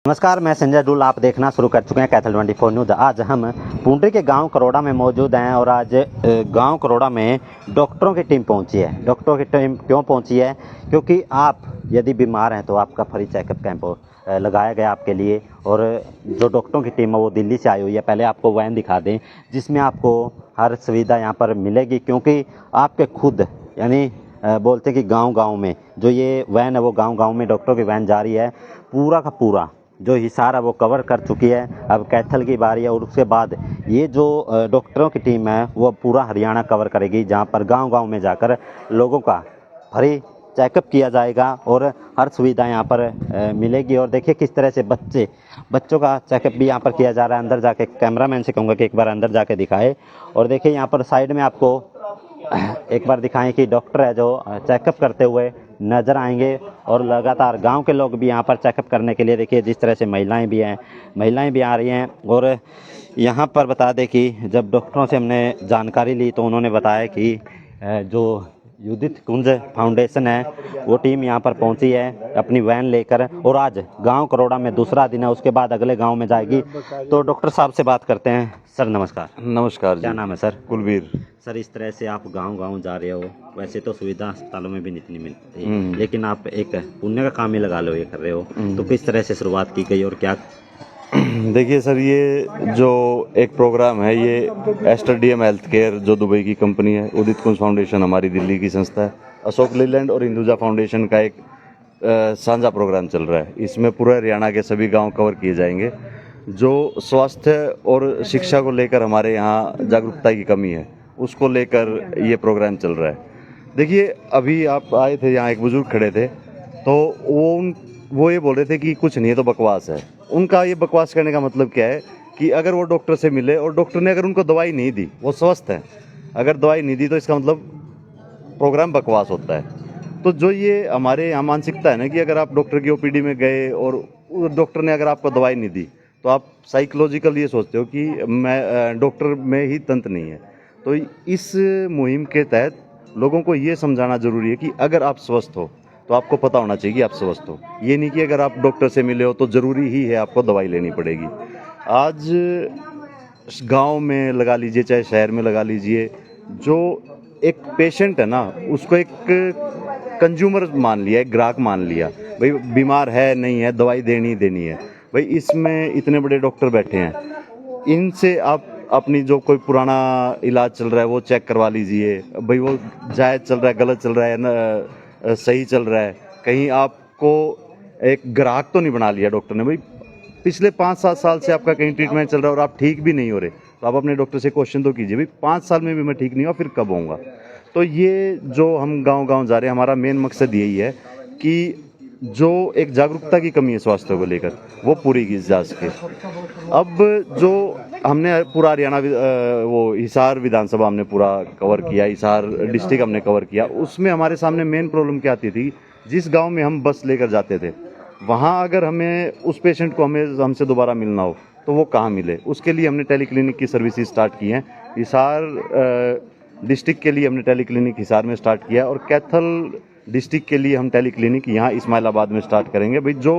नमस्कार, मैं संजय डुल। आप देखना शुरू कर चुके हैं कैथल 24 न्यूज़। आज हम पुंडरी के गांव करोड़ा में मौजूद हैं और आज गांव करोड़ा में डॉक्टरों की टीम पहुंची है। डॉक्टरों की टीम क्यों पहुंची है? क्योंकि आप यदि बीमार हैं तो आपका फ्री चेकअप कैंप लगाया गया आपके लिए। और जो डॉक्टरों की टीम है वो दिल्ली से आई हुई है। पहले आपको वैन दिखा दें जिसमें आपको हर सुविधा यहाँ पर मिलेगी, क्योंकि आपके खुद यानी बोलते हैं कि गाँव में जो ये वैन है वो गाँव में डॉक्टरों की वैन जा रही है। पूरा का पूरा जो हिसार है वो कवर कर चुकी है। अब कैथल की बारी है और उसके बाद ये जो डॉक्टरों की टीम है वो पूरा हरियाणा कवर करेगी, जहाँ पर गांव में जाकर लोगों का फ्री चेकअप किया जाएगा और हर सुविधा यहाँ पर मिलेगी। और देखिए किस तरह से बच्चों का चेकअप भी यहाँ पर किया जा रहा है। अंदर जाके कैमरामैन से कहूँगा कि एक बार अंदर जाके दिखाए। और देखिए यहाँ पर साइड में आपको एक बार दिखाएं कि डॉक्टर है जो चेकअप करते हुए नज़र आएंगे। और लगातार गांव के लोग भी यहाँ पर चेकअप करने के लिए, देखिए जिस तरह से महिलाएं भी आ रही हैं। और यहाँ पर बता दें कि जब डॉक्टरों से हमने जानकारी ली तो उन्होंने बताया कि जो युदित कुंज फाउंडेशन है वो टीम यहाँ पर पहुँची है अपनी वैन लेकर। और आज गांव करोड़ा में दूसरा दिन है, उसके बाद अगले गांव में जाएगी। तो डॉक्टर साहब से बात करते हैं। सर नमस्कार। नमस्कार। क्या नाम है सर? कुलवीर। सर, इस तरह से आप गांव जा रहे हो, वैसे तो सुविधा अस्पतालों में भी इतनी मिलती, लेकिन आप एक पुण्य का काम ही लगा लो ये कर रहे हो, तो किस तरह से शुरुआत की गई और क्या? देखिए सर, ये जो एक प्रोग्राम है ये एस्टर हेल्थ केयर जो दुबई की कंपनी है, उदित कुंज फाउंडेशन हमारी दिल्ली की संस्था है, अशोक लीलैंड और हिंदुजा फाउंडेशन का एक साझा प्रोग्राम चल रहा है। इसमें पूरे हरियाणा के सभी गांव कवर किए जाएंगे। जो स्वास्थ्य और शिक्षा को लेकर हमारे यहाँ जागरूकता की कमी है उसको लेकर ये प्रोग्राम चल रहा है। देखिए अभी आप आए थे, यहाँ एक बुजुर्ग खड़े थे, तो वो ये बोल रहे थे कि कुछ नहीं है तो बकवास है। उनका ये बकवास करने का मतलब क्या है कि अगर वो डॉक्टर से मिले और डॉक्टर ने अगर उनको दवाई नहीं दी, वो स्वस्थ है, अगर दवाई नहीं दी तो इसका मतलब प्रोग्राम बकवास होता है। तो जो ये हमारे यहाँ मानसिकता है ना कि अगर आप डॉक्टर की ओपीडी में गए और डॉक्टर ने अगर आपको दवाई नहीं दी तो आप साइकोलॉजिकल ये सोचते हो कि मैं डॉक्टर में ही तंत्र नहीं है। तो इस मुहिम के तहत लोगों को ये समझाना जरूरी है कि अगर आप स्वस्थ हो तो आपको पता होना चाहिए कि आप स्वस्थ हो। ये नहीं कि अगर आप डॉक्टर से मिले हो तो ज़रूरी ही है आपको दवाई लेनी पड़ेगी। आज गांव में लगा लीजिए चाहे शहर में लगा लीजिए, जो एक पेशेंट है ना उसको एक कंज्यूमर मान लिया, एक ग्राहक मान लिया। भाई बीमार है नहीं है, दवाई देनी है। भाई इसमें इतने बड़े डॉक्टर बैठे हैं, इनसे आप अपनी जो कोई पुराना इलाज चल रहा है वो चेक करवा लीजिए। भाई वो जायज़ चल रहा है, गलत चल रहा है ना, सही चल रहा है, कहीं आपको एक ग्राहक तो नहीं बना लिया डॉक्टर ने। भाई पिछले 5-7 साल से आपका कहीं ट्रीटमेंट चल रहा है और आप ठीक भी नहीं हो रहे, तो आप अपने डॉक्टर से क्वेश्चन तो कीजिए, भाई 5 साल में भी मैं ठीक नहीं हुआ फिर कब होऊंगा। तो ये जो हम गांव जा रहे हैं, हमारा मेन मकसद यही है कि जो एक जागरूकता की कमी है स्वास्थ्य को लेकर वो पूरी की जा सके। अब जो हमने पूरा हरियाणा वो हिसार विधानसभा हमने पूरा कवर किया, हिसार डिस्ट्रिक्ट हमने कवर किया। उसमें हमारे सामने मेन प्रॉब्लम क्या आती थी, जिस गांव में हम बस लेकर जाते थे वहां अगर हमें उस पेशेंट को हमसे दोबारा मिलना हो तो वो कहाँ मिले। उसके लिए हमने टेली क्लिनिक की सर्विसेज स्टार्ट की हैं। हिसार डिस्ट्रिक्ट के लिए हमने टेली क्लिनिक हिसार में स्टार्ट किया और कैथल डिस्ट्रिक्ट के लिए हम टेली क्लिनिक यहाँ इस्माइलाबाद में स्टार्ट करेंगे। भाई जो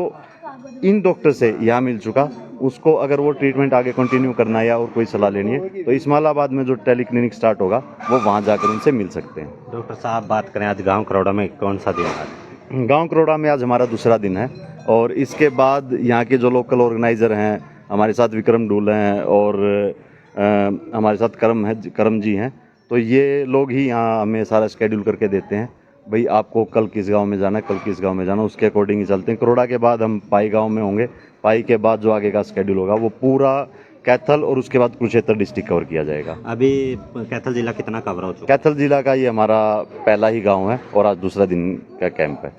इन डॉक्टर से यहाँ मिल चुका उसको अगर वो ट्रीटमेंट आगे कंटिन्यू करना है या और कोई सलाह लेनी है तो इस्माइलाबाद में जो टेली क्लिनिक स्टार्ट होगा वो वहाँ जाकर उनसे मिल सकते हैं। डॉक्टर साहब बात करें आज गांव करोड़ा में कौन सा दिन है? गांव करोड़ा में आज हमारा दूसरा दिन है और इसके बाद यहाँ के जो लोकल ऑर्गेनाइज़र हैं, हमारे साथ विक्रम डूल हैं और हमारे साथ करम जी हैं, तो ये लोग ही यहाँ हमें सारा शेड्यूल करके देते हैं। भाई आपको कल किस गांव में जाना है, कल किस गांव में जाना, उसके अकॉर्डिंग ही चलते हैं। करोड़ा के बाद हम पाई गांव में होंगे, पाई के बाद जो आगे का शेड्यूल होगा वो पूरा कैथल और उसके बाद कुरुक्षेत्र डिस्ट्रिक्ट कवर किया जाएगा। अभी कैथल जिला कितना कवर हो चुका? कैथल जिला का ये हमारा पहला ही गांव है और आज दूसरा दिन का कैंप है।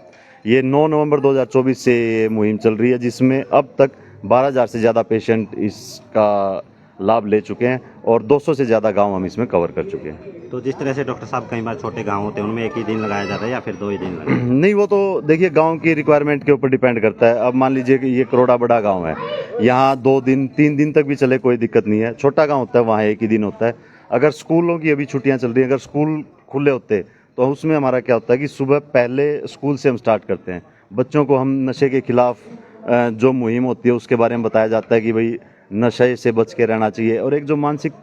ये 9 नवंबर 2024 से ये मुहिम चल रही है, जिसमें अब तक 12,000 से ज़्यादा पेशेंट इसका लाभ ले चुके हैं और 200 से ज़्यादा गांव हम इसमें कवर कर चुके हैं। तो जिस तरह से डॉक्टर साहब कई बार छोटे गांव होते हैं उनमें एक ही दिन लगाया जाता है या फिर 2 ही दिन लगाया? नहीं, वो तो देखिए गांव की रिक्वायरमेंट के ऊपर डिपेंड करता है। अब मान लीजिए कि ये करोड़ा बड़ा गांव है, यहाँ 2 दिन 3 दिन तक भी चले कोई दिक्कत नहीं है। छोटा गांव होता है वहाँ एक ही दिन होता है। अगर स्कूलों की अभी छुट्टियाँ चल रही हैं, अगर स्कूल खुले होते तो उसमें हमारा क्या होता है कि सुबह पहले स्कूल से हम स्टार्ट करते हैं। बच्चों को हम नशे के खिलाफ जो मुहिम होती है उसके बारे में बताया जाता है कि भाई नशे से बच के रहना चाहिए। और एक जो मानसिक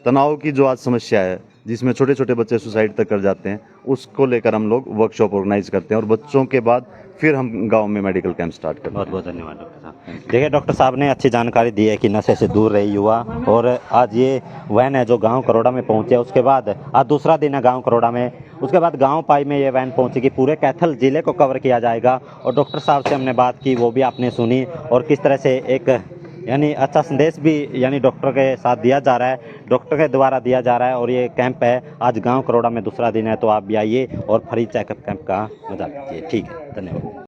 तनाव की जो आज समस्या है, जिसमें छोटे छोटे बच्चे सुसाइड तक कर जाते हैं, उसको लेकर हम लोग वर्कशॉप ऑर्गेनाइज करते हैं और बच्चों के बाद फिर हम गांव में मेडिकल कैंप स्टार्ट करते हैं। बहुत बहुत धन्यवाद डॉक्टर साहब। देखिए डॉक्टर साहब ने अच्छी जानकारी दी है कि नशे से दूर रहे युवा, और आज ये वैन है जो गांव करोड़ा में पहुंचे, उसके बाद आज दूसरा दिन है गांव करोड़ा में, उसके बाद गांव पाई में ये वैन पहुंचेगी, पूरे कैथल जिले को कवर किया जाएगा। और डॉक्टर साहब से हमने बात की, वो भी आपने सुनी, और किस तरह से एक यानी अच्छा संदेश भी यानी डॉक्टर के साथ दिया जा रहा है, डॉक्टर के द्वारा दिया जा रहा है। और ये कैंप है आज गांव करोड़ा में दूसरा दिन है, तो आप भी आइए और फ्री चेकअप कैंप का मजा लीजिए। ठीक है, धन्यवाद।